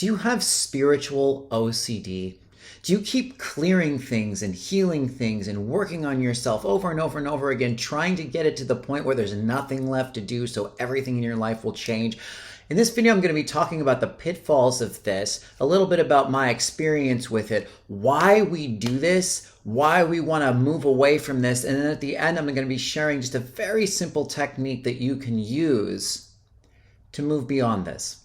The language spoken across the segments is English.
Do you have spiritual OCD? Do you keep clearing things and healing things and working on yourself over and over and over again, trying to get it to the point where there's nothing left to do so everything in your life will change? In this video, I'm going to be talking about the pitfalls of this, a little bit about my experience with it, why we do this, why we want to move away from this, and then at the end, I'm going to be sharing just a very simple technique that you can use to move beyond this.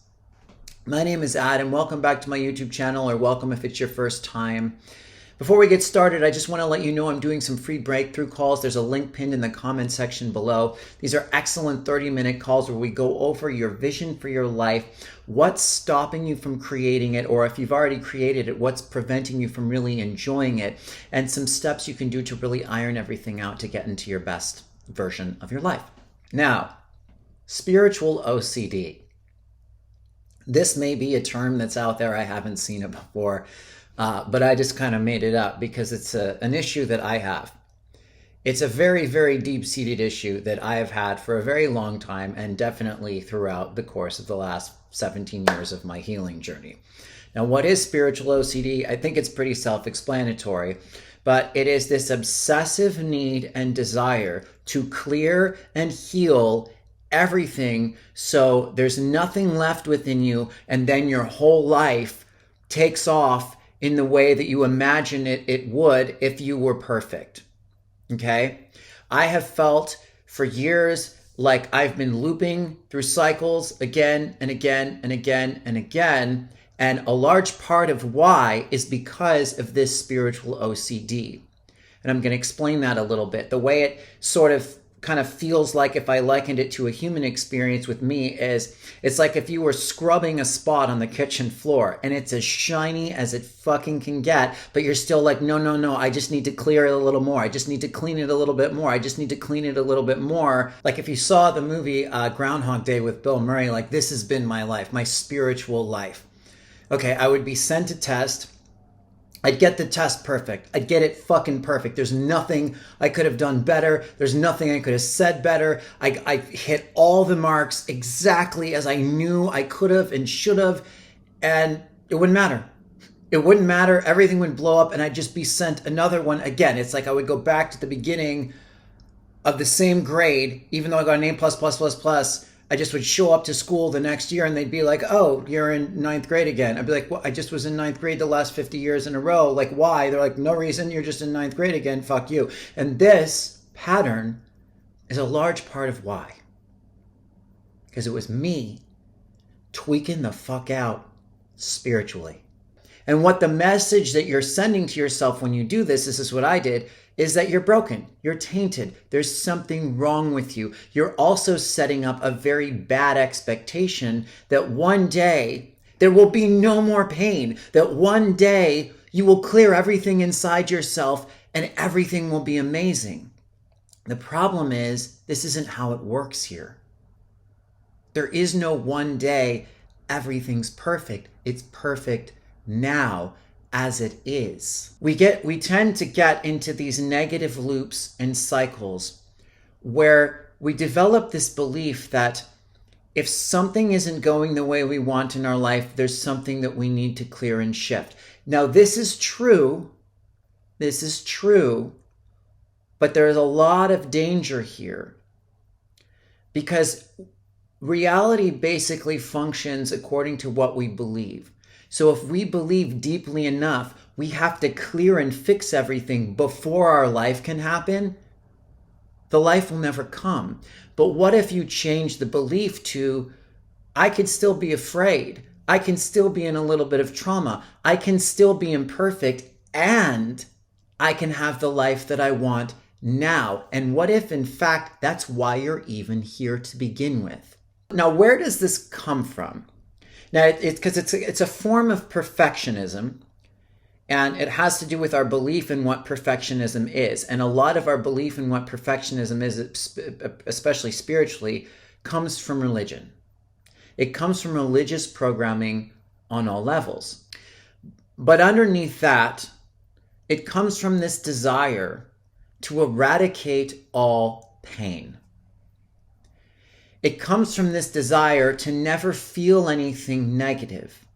My name is Adam. Welcome back to my YouTube channel, or welcome if it's your first time. Before we get started, I just want to let you know I'm doing some free breakthrough calls. There's a link pinned in the comment section below. These are excellent 30-minute calls where we go over your vision for your life, what's stopping you from creating it, or if you've already created it, what's preventing you from really enjoying it, and some steps you can do to really iron everything out to get into your best version of your life. Now, spiritual OCD. This may be a term that's out there. I haven't seen it before, but I just kind of made it up because it's an issue that I have. It's a very, very deep-seated issue that I have had for a very long time, and definitely throughout the course of the last 17 years of my healing journey. Now, what is spiritual OCD? I think it's pretty self-explanatory, but it is this obsessive need and desire to clear and heal everything so there's nothing left within you, and then your whole life takes off in the way that you imagine it would if you were perfect. Okay? I have felt for years like I've been looping through cycles again and again and again and again, and a large part of why is because of this spiritual OCD. And I'm going to explain that a little bit. The way it sort of kind of feels like, if I likened it to a human experience with me, is it's like if you were scrubbing a spot on the kitchen floor and it's as shiny as it fucking can get, but you're still like, no, I just need to clear it a little more. I just need to clean it a little bit more. I just need to clean it a little bit more. Like if you saw the movie Groundhog Day with Bill Murray, like this has been my life, my spiritual life. Okay, I would be sent a test. I'd get the test perfect. I'd get it fucking perfect. There's nothing I could have done better. There's nothing I could have said better. I hit all the marks exactly as I knew I could have and should have, and it wouldn't matter. It wouldn't matter. Everything would blow up, and I'd just be sent another one again. It's like I would go back to the beginning of the same grade, even though I got an A++++. I just would show up to school the next year and they'd be like, oh, you're in ninth grade again. I'd be like, well, I just was in ninth grade the last 50 years in a row. Like, why? They're like, no reason. You're just in ninth grade again. Fuck you. And this pattern is a large part of why. Because it was me tweaking the fuck out spiritually. And what the message that you're sending to yourself when you do this is what I did, is that you're broken, you're tainted, there's something wrong with you. You're also setting up a very bad expectation that one day there will be no more pain, that one day you will clear everything inside yourself and everything will be amazing. The problem is, this isn't how it works here. There is no one day everything's perfect. It's perfect now, as it is. We tend to get into these negative loops and cycles where we develop this belief that if something isn't going the way we want in our life, there's something that we need to clear and shift. Now, this is true, but there's a lot of danger here, because reality basically functions according to what we believe. So if we believe deeply enough, we have to clear and fix everything before our life can happen, the life will never come. But what if you change the belief to, I could still be afraid. I can still be in a little bit of trauma. I can still be imperfect, and I can have the life that I want now. And what if, in fact, that's why you're even here to begin with? Now, where does this come from? Now, it's a form of perfectionism, and it has to do with our belief in what perfectionism is. And a lot of our belief in what perfectionism is, especially spiritually, comes from religion. It comes from religious programming on all levels. But underneath that, it comes from this desire to eradicate all pain. It comes from this desire to never feel anything negative.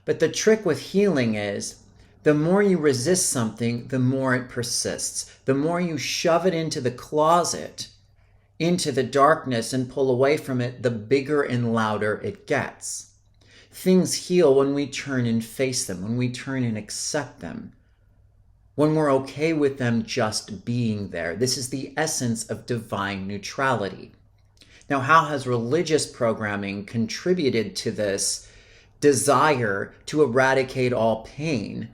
But the trick with healing is the more you resist something, the more it persists. The more you shove it into the closet, into the darkness, and pull away from it, the bigger and louder it gets. Things heal when we turn and face them, when we turn and accept them, when we're okay with them just being there. This is the essence of divine neutrality. Now, how has religious programming contributed to this desire to eradicate all pain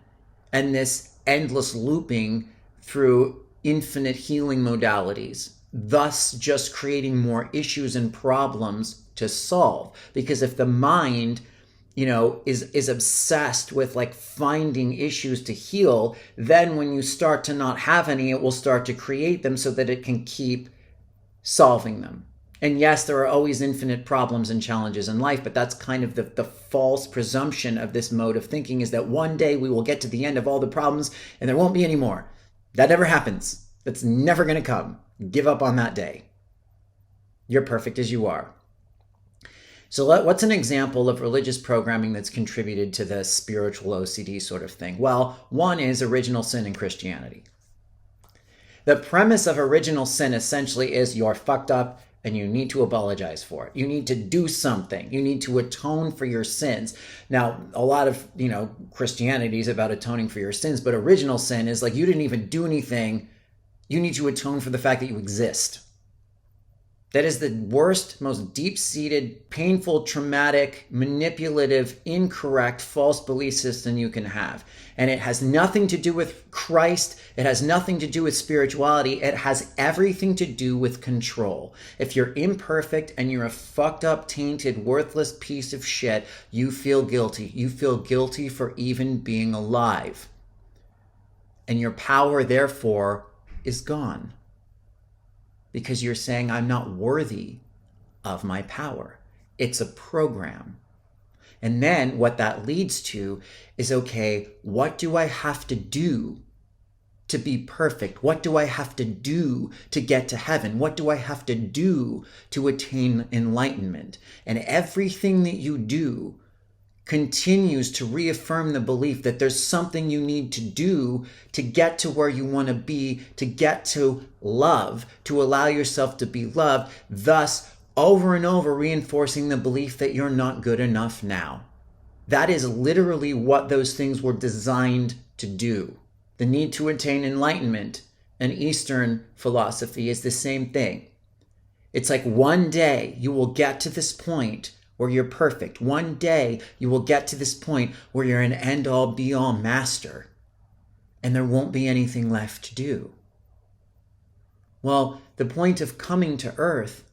and this endless looping through infinite healing modalities, thus just creating more issues and problems to solve? Because if the mind, is obsessed with like finding issues to heal, then when you start to not have any, it will start to create them so that it can keep solving them. And yes, there are always infinite problems and challenges in life, but that's kind of the false presumption of this mode of thinking, is that one day we will get to the end of all the problems and there won't be any more. That never happens. That's never going to come. Give up on that day. You're perfect as you are. So what's an example of religious programming that's contributed to the spiritual OCD sort of thing? Well, one is original sin in Christianity. The premise of original sin essentially is you're fucked up and you need to apologize for it. You need to do something. You need to atone for your sins. Now, a lot of, Christianity is about atoning for your sins, but original sin is like you didn't even do anything. You need to atone for the fact that you exist. That is the worst, most deep-seated, painful, traumatic, manipulative, incorrect, false belief system you can have. And it has nothing to do with Christ. It has nothing to do with spirituality. It has everything to do with control. If you're imperfect and you're a fucked up, tainted, worthless piece of shit, you feel guilty. You feel guilty for even being alive. And your power, therefore, is gone. Because you're saying, I'm not worthy of my power. It's a program. And then what that leads to is, okay, what do I have to do to be perfect? What do I have to do to get to heaven? What do I have to do to attain enlightenment? And everything that you do continues to reaffirm the belief that there's something you need to do to get to where you want to be, to get to love, to allow yourself to be loved, thus over and over reinforcing the belief that you're not good enough now. That is literally what those things were designed to do. The need to attain enlightenment in Eastern philosophy is the same thing. It's like one day you will get to this point where you're perfect. One day you will get to this point where you're an end-all be-all master and there won't be anything left to do. Well, the point of coming to Earth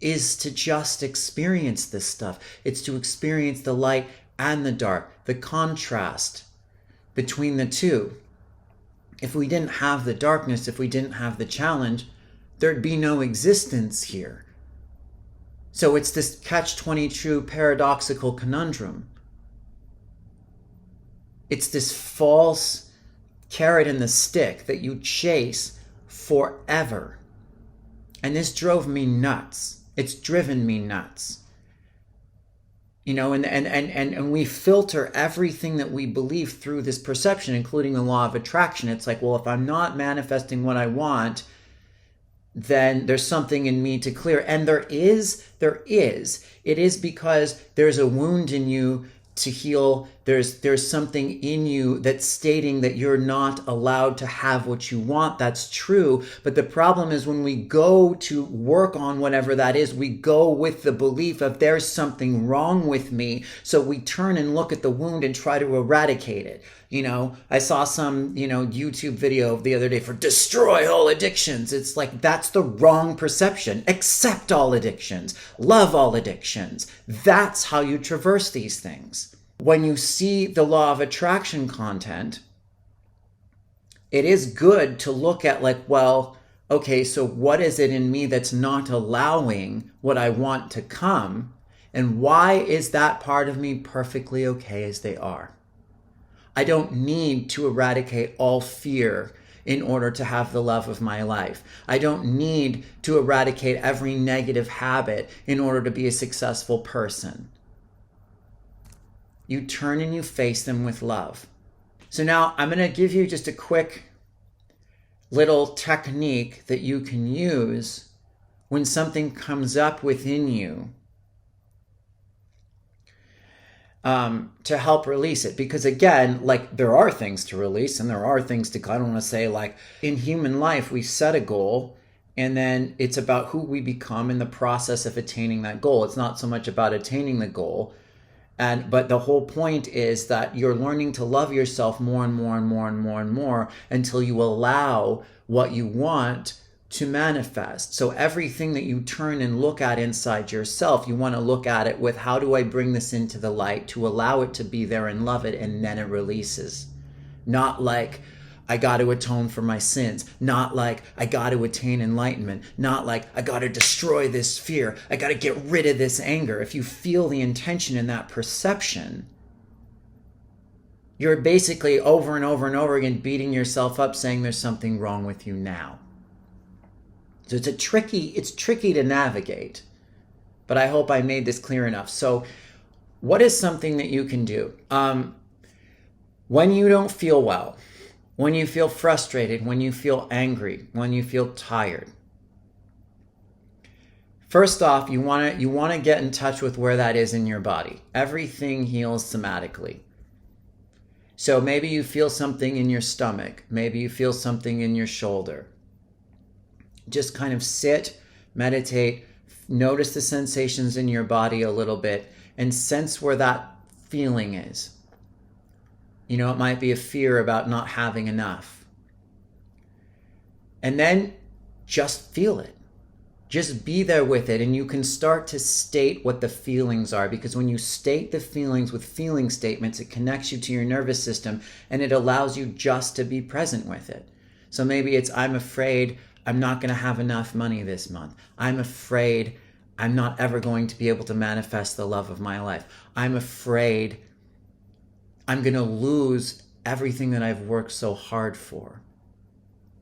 is to just experience this stuff. It's to experience the light and the dark, the contrast between the two. If we didn't have the darkness, if we didn't have the challenge, there'd be no existence here. So it's this catch-22 paradoxical conundrum. It's this false carrot and the stick that you chase forever. And this drove me nuts. It's driven me nuts. And we filter everything that we believe through this perception, including the law of attraction. It's like, well, if I'm not manifesting what I want, then there's something in me to clear. And there is. It is because there's a wound in you to heal. There's something in you that's stating that you're not allowed to have what you want. That's true. But the problem is when we go to work on whatever that is, we go with the belief of there's something wrong with me. So we turn and look at the wound and try to eradicate it. I saw some, YouTube video the other day for destroy all addictions. It's like, that's the wrong perception. Accept all addictions. Love all addictions. That's how you traverse these things. When you see the law of attraction content, it is good to look at like, well, okay, so what is it in me that's not allowing what I want to come? And why is that part of me perfectly okay as they are? I don't need to eradicate all fear in order to have the love of my life. I don't need to eradicate every negative habit in order to be a successful person. you turn and you face them with love. So now I'm going to give you just a quick little technique that you can use when something comes up within you to help release it. Because again, like, there are things to release and there are things to, I don't want to say, like, in human life, we set a goal and then it's about who we become in the process of attaining that goal. It's not so much about attaining the goal. But the whole point is that you're learning to love yourself more and more and more and more and more until you allow what you want to manifest. So everything that you turn and look at inside yourself, you want to look at it with, how do I bring this into the light to allow it to be there and love it, and then it releases. Not like, I got to atone for my sins. Not like, I got to attain enlightenment. Not like, I got to destroy this fear. I got to get rid of this anger. If you feel the intention in that perception, you're basically over and over and over again beating yourself up, saying there's something wrong with you now. So it's tricky to navigate, but I hope I made this clear enough. So what is something that you can do? When you don't feel well, when you feel frustrated, when you feel angry, when you feel tired, first off, you want to get in touch with where that is in your body. Everything heals somatically. So maybe you feel something in your stomach. Maybe you feel something in your shoulder. Just kind of sit, meditate, notice the sensations in your body a little bit, and sense where that feeling is. You know, it might be a fear about not having enough. And then just feel it. Just be there with it, and you can start to state what the feelings are, because when you state the feelings with feeling statements, it connects you to your nervous system and it allows you just to be present with it. So maybe it's, I'm afraid I'm not going to have enough money this month. I'm afraid I'm not ever going to be able to manifest the love of my life. I'm afraid I'm going to lose everything that I've worked so hard for.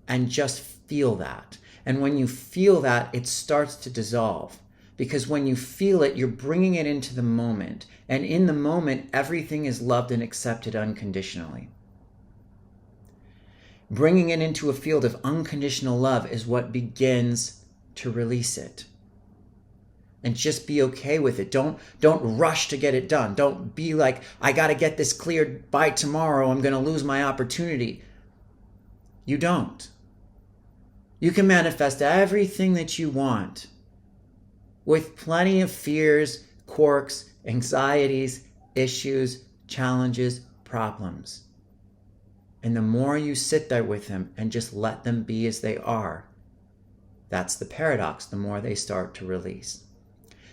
And just feel that. And when you feel that, it starts to dissolve. Because when you feel it, you're bringing it into the moment. And in the moment, everything is loved and accepted unconditionally. Bringing it into a field of unconditional love is what begins to release it. And just be okay with it. Don't rush to get it done. Don't be like, I got to get this cleared by tomorrow. I'm going to lose my opportunity. You don't. You can manifest everything that you want with plenty of fears, quirks, anxieties, issues, challenges, problems. And the more you sit there with them and just let them be as they are, that's the paradox, the more they start to release.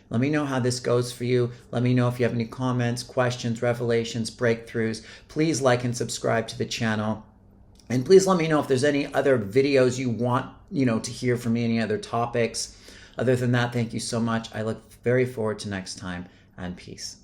Let me know how this goes for you. Let me know if you have any comments, questions, revelations, breakthroughs. Please like and subscribe to the channel. And please let me know if there's any other videos you want, to hear from me, any other topics. Other than that, thank you so much. I look very forward to next time, and peace.